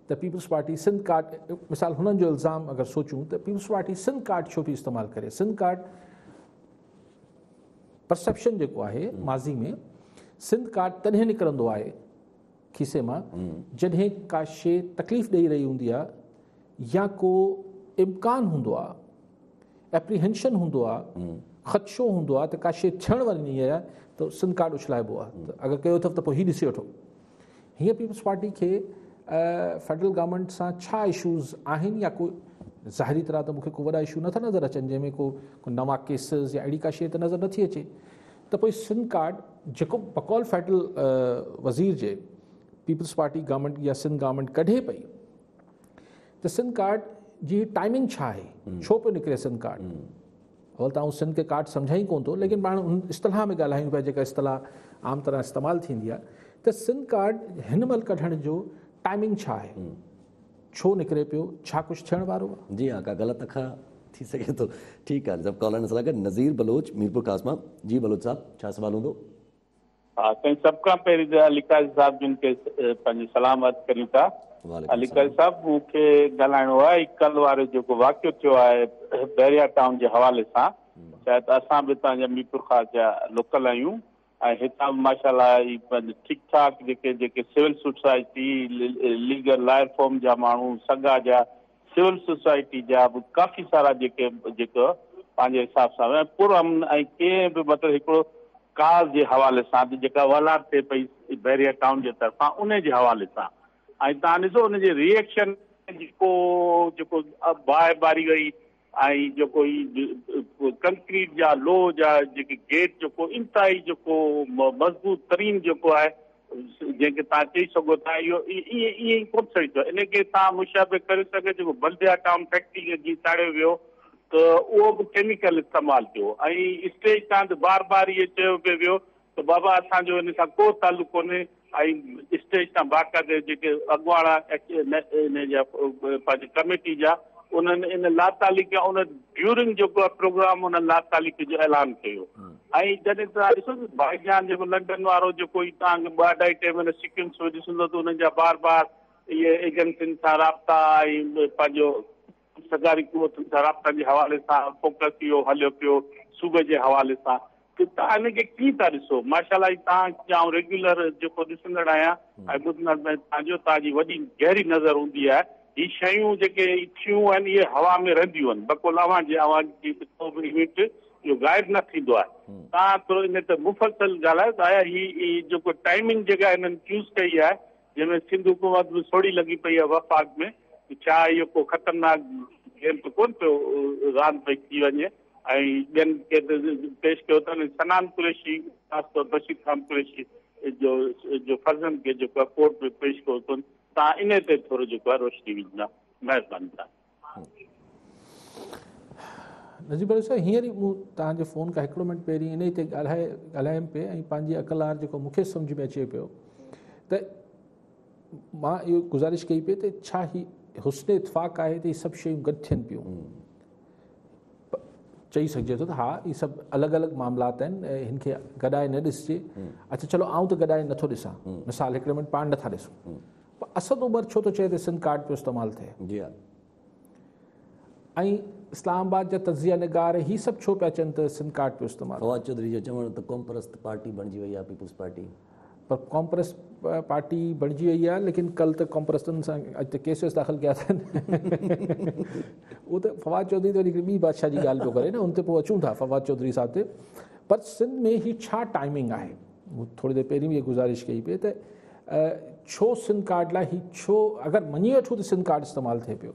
त पीपल्स पार्टी सिंध कार्ड मिसाल हुननि जो इल्ज़ाम अगरि सोचूं त पीपल्स पार्टी सिंध कार्ड छो पई इस्तेमालु करे। सिंध कार्ड परसेप्शन जेको आहे माज़ी में सिंध कार्ड तॾहिं निकिरंदो आहे खीसे मां जॾहिं का शइ तकलीफ़ ॾेई रही हूंदी आहे या को इम्कान हूंदो आहे एप्रीहेंशन हूंदो आहे ख़दशो हूंदो आहे त का शइ थियणु वञी आहे त सिंध कार्ड उछलाइबो आहे। त अगरि कयो अथव त पोइ हीउ ॾिसी वठो हीअं पीपल्स पार्टी खे फेडरल गवर्नमेंट सां छा इशूज़ आहिनि या को ज़ाहिरी तरह त मूंखे को वॾा इशू नथा नज़र अचनि जंहिंमें को नवां केसिस या अहिड़ी का शइ त नज़र नथी अचे त पोइ सिंध कार्ड जेको बकौल फेडरल वज़ीर जे पीपल्स पार्टी गवर्नमेंट या सिंध गवर्नमेंट कढे पई त सिंध कार्ड जी टाइमिंग छा आहे छो पियो निकिरे सिंध कार्ड। अवल त आउं सिंध खे कार्ड सम्झां ई कोन थो लेकिन पाण हुन इस्तिलाह में ॻाल्हायूं पिया जेका इस्तिलाह आम तरह इस्तेमालु थींदी आहे त सिंध कार्ड हिन महिल कढण जो टाइमिंग छा आहे छो निकिरे पियो छा कुझु थियण वारो आहे। जी हाँ का ग़लति अखा थी सघे थो ठीकु आहे जब कॉलर सां गॾु नज़ीर बलोच मीरपुर कासमा। जी बलोच साहब छा सवाल हूंदो। हा साईं सभ खां पहिरीं त अलीकाज़ साहिब जिन खे पंहिंजी सलाम अर्ज़ु करियूं था। अलीकाज़ साहिब मूंखे ॻाल्हाइणो आहे कल्ह वारो जेको वाक़ियो थियो आहे बैरिया टाउन जे हवाले सां शायदि असां बि तव्हांजा मीरपुर ख़ास जा लोकल आहियूं ऐं हितां माशाल्लाह ठीकु ठाक JK civil society legal lawyer form जा माण्हू सॻा जा सिविल सोसाइटी जा बि काफ़ी सारा जेको पंहिंजे हिसाब सां पुरअमन ऐं कंहिं बि मतिलबु हिकिड़ो काज़ जे हवाले सां जेका वलाद थिए पई बैरिया टाउन जे तरफ़ां उन जे हवाले सां ऐं तव्हां ॾिसो उनजे रिएक्शन जेको बाहि ॿारी वई ऐं जेको कंक्रीट जा लोह जा जेके गेट जेको इंतिहाई जेको मज़बूत तरीन जेको आहे जंहिंखे तव्हां चई सघो था इहो ईअं ई कोन सही थियो इनखे तव्हां मुशाबे करे सघे जेको बल्दिया टाउन फैक्ट्री जी साड़ियो वियो त उहो बि केमिकल इस्तेमालु कयो ऐं स्टेज तां त बार बार इहो चयो पियो वियो त बाबा असांजो इन सां को तालुक़ु कोन्हे ऐं स्टेज तां बाक़ाइदे जेके अॻुवाणा इन जा पंहिंजी कमेटी जा उन्हनि इन लातालिक उन ड्यूरिंग जेको आहे प्रोग्राम उन लातालिक जो ऐलान कयो ऐं जॾहिं तव्हां ॾिसो भाईजान जेको लंडन वारो जेको तव्हांखे 2-2.5 टे महीने सिक्वेंस ॾिसंदो त उन्हनि जा बार बार इहे एजेंसियुनि सां राब्ता ऐं पंहिंजो सरकारी कुवतुनि सां राब्तनि जे हवाले सां फोकस इहो हलियो पियो सूबे जे हवाले सां त तव्हां हिनखे कीअं था ॾिसो माशाल्लाह तव्हां आउं रेगुलर जेको ॾिसंदड़ आहियां ऐं ॿुधंदड़ में तव्हांजी वॾी गहरी नज़र हूंदी आहे ही शयूं जेके थियूं आहिनि इहे हवा में रहंदियूं आहिनि बकोल आवाज़ जी को बि इवेंट इहो गाइब न थींदो आहे तव्हां थोरो इन ते मुफ़सल ॻाल्हायो त आया ही जेको टाइमिंग जेका हिननि चूज़ कई आहे जंहिंमें सिंध हुकूमत बि थोरी लॻी पई आहे वफ़ाक़ में छा इहो को ख़तरनाक गेम त कोन पियो रांदि पई थी वञे ऐं ॿियनि खे पेश कयो अथनि सनान कुरैशी ख़ासि तौर बशीर ख़ान कुरैशी जो फर्ज़नि खे जेको आहे कोर्ट में पेश कयो अथनि तव्हां इन ते थोरो जेको आहे रोशनी विझंदा महिरबानी तव्हां। नज़ीर भाई साहब हींअर ई मूं तव्हांजे फ़ोन खां हिकिड़ो मिंट पहिरीं इन ते ॻाल्हायमि पिए ऐं पंहिंजी अकलार जेको मूंखे सम्झ में अचे पियो त मां इहो गुज़ारिश कई पई त छा ही हुस्न इतफ़ाक़ आहे त इहे सभु शयूं गॾु थियनि पियूं चई सघिजे थो त हा इहे सभु अलॻि अलॻि मामलात आहिनि हिन खे गॾाए न ॾिसजे अच्छा चलो आउं त गॾाए नथो ॾिसां मिसाल हिकिड़े मिंट पाण नथा ॾिसूं पर असद उमर छो थो चए त सिंध कार्ड पियो इस्तेमालु थिए जी हा ऐं इस्लामाबाद जा तज़िया निगार ही सभु छो पिया चवनि त सिंध कार्ड पियो इस्तेमालु फवाद चौधरी जो चवणु त क़ौम परस्त पार्टी बणिजी वई आहे पीपल्स पार्टी पर क़ौम परस्त पार्टी बणिजी वई आहे लेकिन कल्ह त क़ौम परस्तनि सां अॼु त केसिस दाख़िल कया अथनि उहो त फवाद चौधरी त वरी ॿी बादशाह जी ॻाल्हि पियो करे न हुन ते पोइ अचूं था फवाद चौधरी साहिब ते पर सिंध में ही छा टाइमिंग आहे मूं थोरी देरि पहिरीं बि इहा गुज़ारिश कई पई त छो सिंध कार्ड लाइ ही छो अगरि मञी वठूं त सिंध कार्ड इस्तेमालु थिए पियो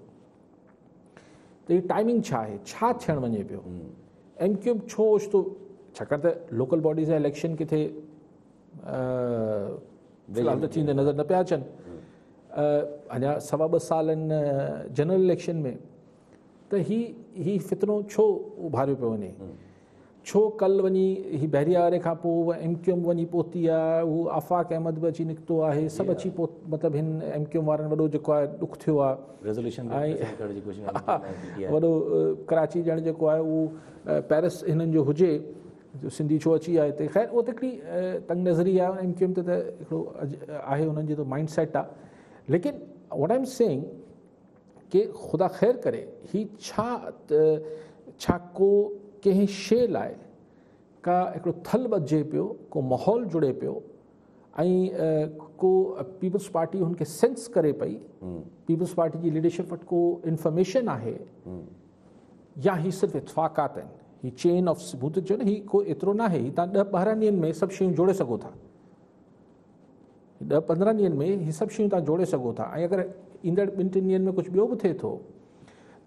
त हीअ टाइमिंग छा आहे छा थियणु वञे पियो MQ छो ओचितो छाकाणि त लोकल बॉडीज़ जा इलेक्शन किथे फ़िलहाल त थींदे नज़र न पिया अचनि अञा 2.25 साल आहिनि जनरल इलेक्शन में त ही फितनो छो उभारियो पियो वञे छो कल वञी ही बहरिया वारे खां पोइ MQM वञी पहुती आहे, हू आफ़ाक़ अहमद बि अची निकितो आहे, सभु अची मतिलबु हिन MQM वारनि वॾो जेको आहे ॾुख थियो आहे, वॾो कराची ॼण जेको आहे उहो पेरिस हिननि जो हुजे, सिंधी छो अची आहे हिते। ख़ैर उहो त हिकिड़ी तंग नज़री आहे MQM ते, त हिकिड़ो आहे हुननि जो त माइंड सेट आहे। लेकिन व्हाट आई एम सेइंग कि ख़ुदा ख़ैर करे ही छा को कंहिं शइ लाइ का हिकिड़ो थल ॿधिजे पियो, को माहौल जुड़े पियो ऐं को पीपल्स पार्टी हुनखे सेंस करे पई, पीपल्स पार्टी जी लीडरशिप वटि को इंफॉर्मेशन आहे, या ही सिर्फ़ु इतफ़ाक़ात आहिनि, ही चेन ऑफ सबूत जो न, ही को एतिरो न आहे, ही तव्हां 10-12 ॾींहंनि में सभु शयूं जोड़े सघो था, 10-15 ॾींहंनि में ही सभु शयूं तव्हां जोड़े सघो था। ऐं अगरि ईंदड़ 2-3 ॾींहंनि में कुझु ॿियो बि थिए थो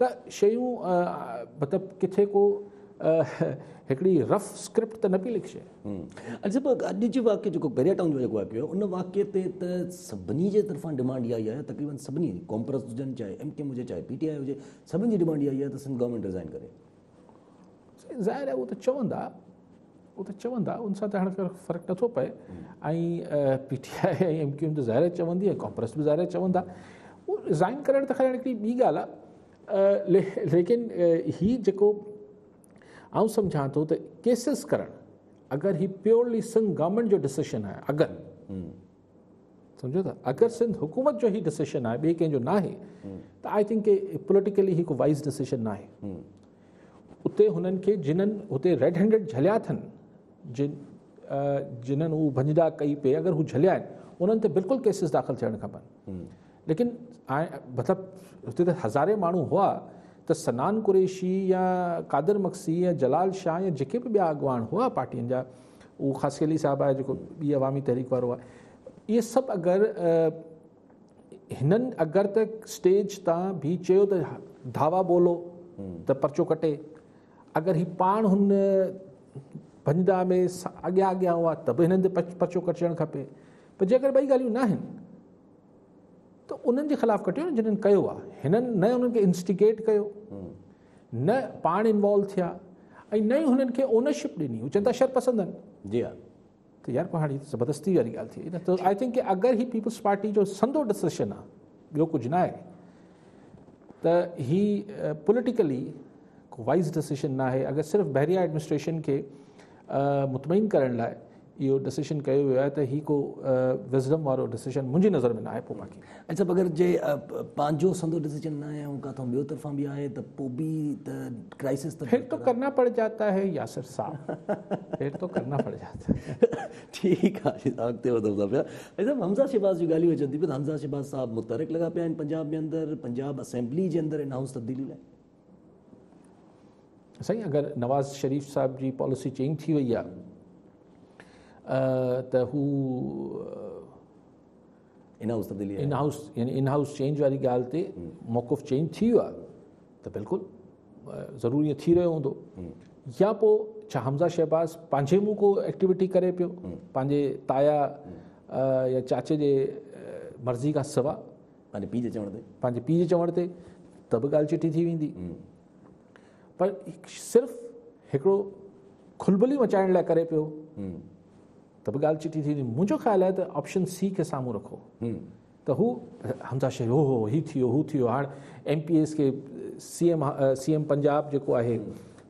त शयूं मतिलबु किथे को हिकिड़ी रफ स्क्रिप्ट त न पई लिखिजे। अच्छा, अॼु जो वाक्य जेको बैरिया टाउन जो जेको आहे पियो, उन वाक्य ते त सभिनी जे तरफ़ां डिमांड इहा ई आहे, तक़रीबन सभिनी, कॉम्प्रेस हुजनि चाहे MQM हुजे चाहे PTI हुजे, सभिनी जी डिमांड इहा ई आहे त सिंध गवर्नमेंट रिज़ाइन करे। ज़ाहिर आहे उहो त चवंदा, उन सां त हाणे फ़र्क़ु नथो पए। ऐं PTI ऐं MQM त ज़ाहिर चवंदी, ऐं कॉम्प्रेस बि ज़ाहिर चवंदा। उहो रिज़ाइन करणु त ख़ैर हिकिड़ी ॿी ॻाल्हि आहे, लेकिन ही जेको आउं सम्झां थो त केसिस करणु, अगरि ही प्योरली सिंध गवर्नमेंट जो डिसीशन आहे, अगरि सम्झो था, अगरि सिंध हुकूमत जो ई डिसीशन आहे, ॿिए कंहिंजो न आहे, त आई थिंक कि पॉलिटिकली ही को वाइज़ डिसीशन न आहे। उते हुननि खे जिन्हनि हुते रेड हैंडेड झलिया अथनि, जिन्हनि हू भंजदा कई पे, अगरि हू झलिया आहिनि, उन्हनि ते बिल्कुलु केसिस दाख़िल थियणु खपनि। लेकिन मतिलबु हुते त हज़ारे माण्हू हुआ, त सनान कुरैशी या कादिर मक्सी या जलाल शाह या जेके बि ॿिया अॻुवान हुआ पार्टियुनि जा, उहो ख़ासि अली साहिबु आहे जेको ॿी अवामी तहरीक वारो आहे, इहे सभु अगरि हिननि अगरि त स्टेज तां भी चयो त धावा ॿोलो त पर्चो कटे, अगरि ही पाण हुन भंजदा में अॻियां हुआ त बि हिननि ते पर्चो कटजणु खपे। पर जेकर ॿई ॻाल्हियूं न आहिनि त उन्हनि जे ख़िलाफ़ु कटियो न, जिन्हनि कयो आहे। हिननि न उन्हनि खे इंस्टिगेट कयो, न पाण इन्वॉल्व थिया, ऐं न ई हुननि खे ओनरशिप ॾिनी। हू चवनि था शरपसंद आहिनि, जी हा, त यार को हाणे ज़बरदस्ती वारी ॻाल्हि थी। न त आई थिंक कि अगरि ही पीपल्स पार्टी जो संदो डिसीशन आहे, ॿियो कुझु न आहे, त ही पॉलिटिकली को वाइज़ डिसीशन न आहे। अगरि सिर्फ़ु बहरिया एडमिनिस्ट्रेशन खे मुतमइन करण लाइ इहो डिसीशन कयो वियो आहे, त ही को विज़डम वारो डिसीशन मुंहिंजी नज़र में न आहे। पोइ बाक़ी अच्छा, अगरि जे पंहिंजो संदो डिसीजन न आहे ऐं काथों ॿियो तरफ़ां बि आहे, त पोइ बि त क्राइसिस त फिर तो करना पड़ जाता है यासिर साहब, फिर तो करना पड़ जाता है। ठीकु आहे, अॻिते वधूं था पिया। अच्छा, हमज़ा शहबाज़ जूं ॻाल्हियूं अचनि थी पियूं, त हमज़ा शहबाज़ साहब मुतहरिक लॻा पिया आहिनि पंजाब में अंदरि, पंजाब असेंबली जे अंदरि इन हाउस तब्दीली लाइ। साईं, अगरि नवाज़ शरीफ़ साहब जी पॉलिसी चेंज थी वई आहे त हू इन हाउस तब्दीली, इन हाउस चेंज वारी ॻाल्हि ते मौक़ुफ़ चेंज थी वियो आहे, त बिल्कुलु ज़रूरु ईअं थी रहियो हूंदो। या पोइ छा हमज़ा शहबाज़ पंहिंजे मुंहुं को एक्टिविटी करे पियो, पंहिंजे ताया या चाचे जे मर्ज़ी खां सवाइ, पंहिंजे पीउ जे चवण ते, त बि ॻाल्हि चिटी थी वेंदी। पर सिर्फ़ु हिकिड़ो खुलबली मचाइण लाइ करे पियो, त बि ॻाल्हि चिटी थी वेंदी। मुंहिंजो ख़्यालु आहे त ऑप्शन C खे साम्हूं रखो, त हू हमज़ा शरीफ़ हो ही थियो। हाणे MPs खे CM पंजाब जेको आहे,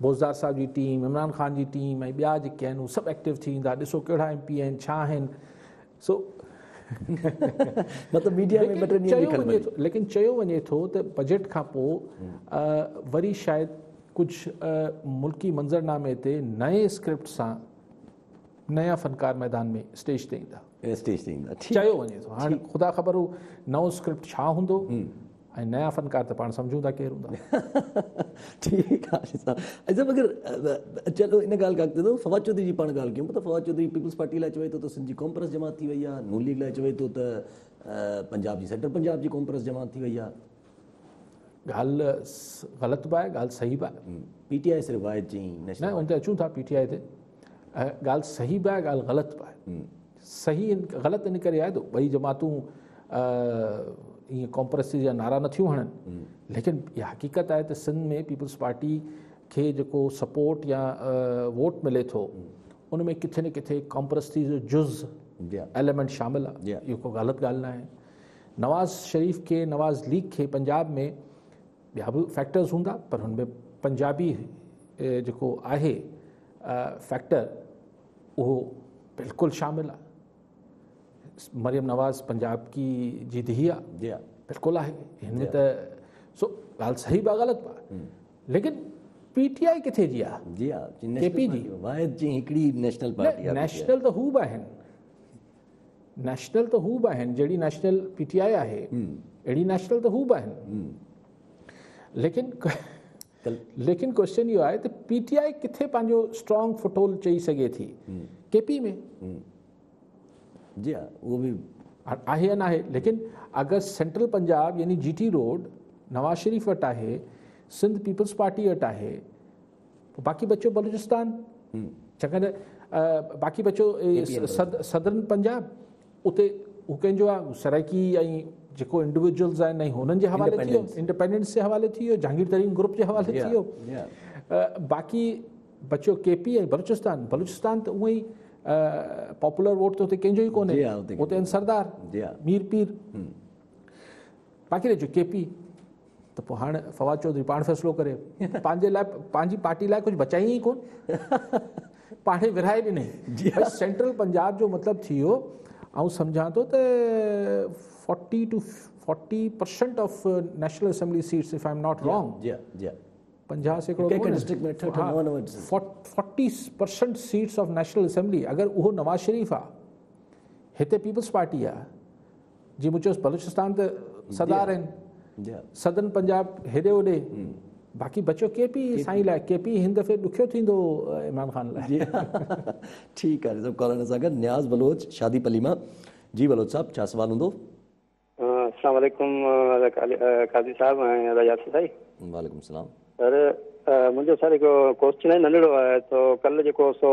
बोज़दार साहब जी टीम, इमरान ख़ान जी टीम ऐं ॿिया जेके आहिनि, हू सभु एक्टिव थी वेंदा। ॾिसो कहिड़ा MP आहिनि, छा आहिनि। सो मतिलबु मीडिया में लेकिन चयो वञे थो त बजट खां पोइ वरी शायदि कुझु मुल्की मंज़रनामे ते नए स्क्रिप्ट सां नया फ़नकार मैदान में स्टेज ते ईंदा, चयो वञे थो। हाणे ख़ुदा ख़बर हू नओं स्क्रिप्ट छा हूंदो, ऐं नया फ़नकार त पाण सम्झूं था केरु हूंदा। ठीकु आहे। अच्छा, मगर चलो इन ॻाल्हि खां अॻिते फवाद चौधरी जी पाण ॻाल्हि कयूं त फवाद चौधरी पीपल्स पार्टी लाइ चवे थो त सिंध जी कॉम्प्रेस जमात थी वई आहे, नून लीग लाइ चवे थो त पंजाब जी सेंट्रल पंजाब जी कॉम्प्रेस जमात थी वई आहे। ॻाल्हि ग़लति बि आहे, ॻाल्हि सही बि आहे। PTI सिर्फ़ु आहे चई न, उन ते अचूं था PTI ते। ॻाल्हि सही बि आहे, ॻाल्हि ग़लति बि आहे। सही ग़लति इन करे आहे त ॿई जमातूं ईअं कॉम्प्रेस जा नारा नथियूं हणनि, लेकिन इहा हक़ीक़त आहे त सिंध में पीपल्स पार्टी खे जेको सपोर्ट या वोट मिले थो उन में किथे न किथे कॉम्परस्ती जो जुज़ एलिमेंट शामिल आहे। इहो को ग़लति ॻाल्हि न आहे। नवाज़ शरीफ़ खे, नवाज़ लीग खे पंजाब में ॿिया बि फैक्टर्स हूंदा, पर हुनमें पंजाबी जेको आहे फैक्टर उहो बिल्कुलु शामिल आहे। मरियम नवाज़ पंजाब जी धीउ आहे, बिल्कुलु आहे हिन में त। सो ॻाल्हि सही बि ग़लति बि, लेकिन PTI किथे जी आहे? KP जी हिकिड़ी नेशनल पार्टी आहे। नेशनल त हू बि आहिनि, नेशनल त हू बि आहिनि, जहिड़ी नेशनल PTI आहे अहिड़ी नेशनल त हू बि आहिनि। लेकिन क्वेश्चन इहो आहे त PTI किथे पंहिंजो स्ट्रॉन्ग फुटहोल्ड चई सघे थी? KP में जी हा, उहो बि आहे या न आहे। लेकिन अगरि सेंट्रल पंजाब यानी GT रोड नवाज़ शरीफ़ वटि आहे, सिंध पीपल्स पार्टी वटि आहे, बाक़ी बचो बलूचिस्तान, छाकाणि बाक़ी बचो सदर्न पंजाब, उते हू कंहिंजो आहे सराइकी ऐं जेको इंडिविजुअल्स आहिनि हुननि जे हवाले थी वियो, इंडिपेंडेंस जे हवाले थी वियो, जहांगीर तरीन ग्रुप जे हवाले थी वियो। बाक़ी बचो KP ऐं बलूचिस्तान। बलूचिस्तान त उअं ई पॉपुलर वोट त हुते कंहिंजो ई कोन्हे, हुते आहिनि सरदार मीर पीर। बाक़ी रहियो KP, त पोइ हाणे फवाद चौधरी पाण फ़ैसिलो करे, पंहिंजे लाइ पंहिंजी पार्टी लाइ कुझु बचाई ई कोन, पाणे विरहाए ॾिनई। सेंट्रल पंजाब जो मतिलबु थी वियो, ऐं सम्झां थो त 40 to 40% of national assembly seats, if I am not wrong, 40% seats of national assembly अगरि उहो नवाज़ शरीफ़ आहे, हिते पीपल्स पार्टी आहे, जीअं मूं चयोसि बलूचिस्तान त सरदार आहिनि, सदन पंजाब हेॾे होॾे, बाक़ी बचो KP साईं लाइ। KP हिन दफ़े ॾुखियो थींदो इमरान ख़ान लाइ। ठीकु आहे। सभु कॉलर सां गॾु न्याज़ बलोच शादी पली मां। जी बलोच साहब, छा सवाल हूंदो? अस्सलाम वालेकुम काज़ी साहब ऐं रजात साईं। वालेकुम सलाम। सर मुंहिंजो सर हिकिड़ो क्वेश्चन आहे, नंढड़ो आहे। तो कल्ह जेको सो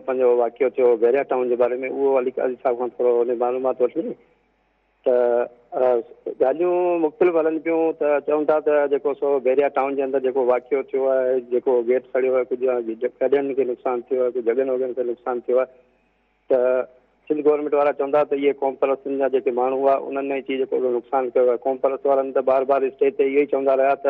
पंहिंजो वाक़ियो थियो बैरिया टाउन जे बारे में, उहो अली काज़ी साहब खां थोरो हुन मालूमात वठिणी। त ॻाल्हियूं मुख़्तलिफ़ हलनि पियूं। त चवनि था त जेको सो बैरिया टाउन जे अंदरि जेको वाक़ियो थियो आहे, जेको गेट सड़ियो आहे, कुझु गॾियनि खे नुक़सानु थियो आहे, कुझु जॻहियुनि वॻहियुनि खे नुक़सानु थियो आहे। त सिंध गवर्नमेंट वारा चवंदा त इहे क़ौम परस्तनि जा जेके माण्हू हुआ उन्हनि अची जेको नुक़सानु कयो आहे। क़ौम परस्त वारनि त बार बार स्टेज ते इहो ई चवंदा रहिया त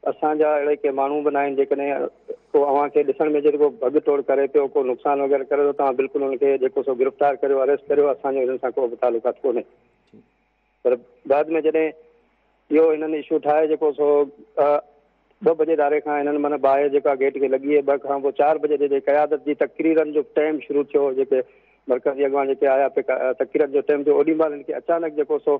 असांजा अहिड़े के माण्हू बि न आहिनि, जेकॾहिं को अव्हांखे ॾिसण में जेको भॻ तोड़ करे पियो, को नुक़सानु वग़ैरह करे थो, तव्हां बिल्कुलु हुनखे जेको सो गिरफ़्तार करियो, अरेस्ट करियो। असांजो हिन सां को बि तालुकात कोन्हे। पर बाद में जॾहिं इहो हिननि इशू ठाहे जेको सो 2 बजे धारे खां हिननि माना ॿाहिरि जेका गेट खे लॻी आहे, 2 खां पोइ 4 बजे जे क़यादत जी तक़रीरनि जो टाइम शुरू थियो, जेके मरकज़ी अॻवान जेके आया पिया तक़रीरनि जो टाइम थियो, ओॾी महिल हिनखे अचानक जेको सो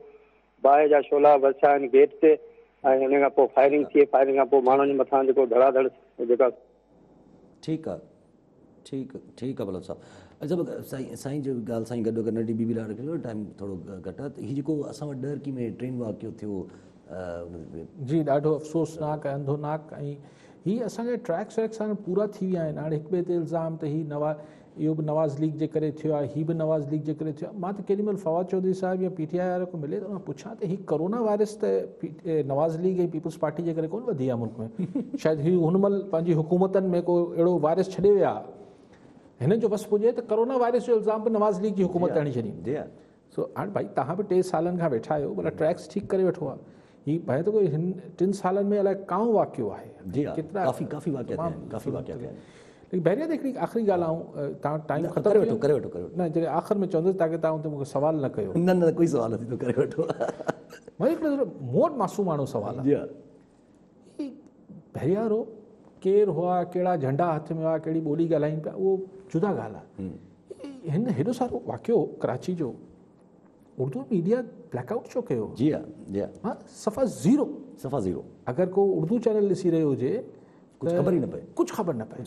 बाहि जा शोला वरिसा आहिनि गेट ते, ऐं हिन खां पोइ फायरिंग थी। फायरिंग खां पोइ माण्हुनि जे मथां जेको धड़ाधड़ जेका। ठीकु आहे, ठीकु आहे बलोच साहब। अच्छा साईं जो ॻाल्हि साईं गॾु अगरि नंढी ॿी लाइ रखियो, टाइम थोरो घटि आहे। त हीउ जेको असां वटि ॾरकी में ट्रेन वाक़ियो थियो, जी ॾाढो अफ़सोसनाक ऐं अंधोनाक। ऐं हीअ असांजा ट्रैक्स वैक्स हाणे पूरा थी विया आहिनि। हाणे हिक ॿिए ते इल्ज़ाम त हीउ इहो बि नवाज़ लीग जे करे थियो आहे, हीअ बि नवाज़ लीग जे करे थियो आहे। मां त केॾी महिल फवाद चौधरी साहिबु या PTI वारे को मिले त मां पुछां त हीउ कोरोना वायरस त नवाज़ लीग ऐं पीपल्स पार्टी जे करे कोन वधी आहे मुल्क में? शायदि हीउ हुन महिल पंहिंजी हुकूमतनि में को अहिड़ो वायरस छॾे विया, हिननि जो बसि पुॼे त कोरोना वायरस जो इल्ज़ाम बि नवाज़ लीग जी हुकूमत हणी छॾी। सो हाणे भाई तव्हां बि 3 सालनि खां वेठा आहियो, भला ट्रैक्स ठीकु करे वठो आहे। हीउ भाई त कोई हिन 3 सालनि में अलाए काऊं वाक़ियो आहे, केतिरा काफ़ी वाक़िया। लेकिन बैरिया ते हिकिड़ी आख़िरी ॻाल्हि आऊं, तव्हां टाइम ख़तमु करे वठो न, जॾहिं आख़िर में चवंदुसि ताकी तव्हां हुते मूंखे सुवाल न कयो। न कोई सुवाल न थींदो, करे वठो। वरी हिकिड़ो मूं वटि मासूमाणो सुवाल आहे, हीउ बैरिया वारो केरु हुआ, कहिड़ा झंडा हथ में हुआ, कहिड़ी ॿोली ॻाल्हाइनि पिया, उहो जुदा ॻाल्हि आहे। हिन हेॾो सारो वाक़ियो कराची जो उर्दू मीडिया ब्लैकआउट छो कयो? जी हा, सफ़ा ज़ीरो। अगरि को उर्दू चैनल ॾिसी रहियो हुजे, कुझु ख़बर ई न पए, कुझु ख़बर न पए।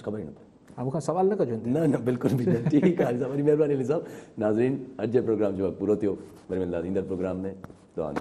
हा, मूंखां सवाल न कजो। न बिल्कुलु बि न। ठीकु आहे, वरी महिरबानी अली साहब। नाज़रीन, अॼु जे प्रोग्राम जो वक़्तु पूरो थियो। वरी मिलंदासीं ईंदड़ प्रोग्राम में। दुआ में।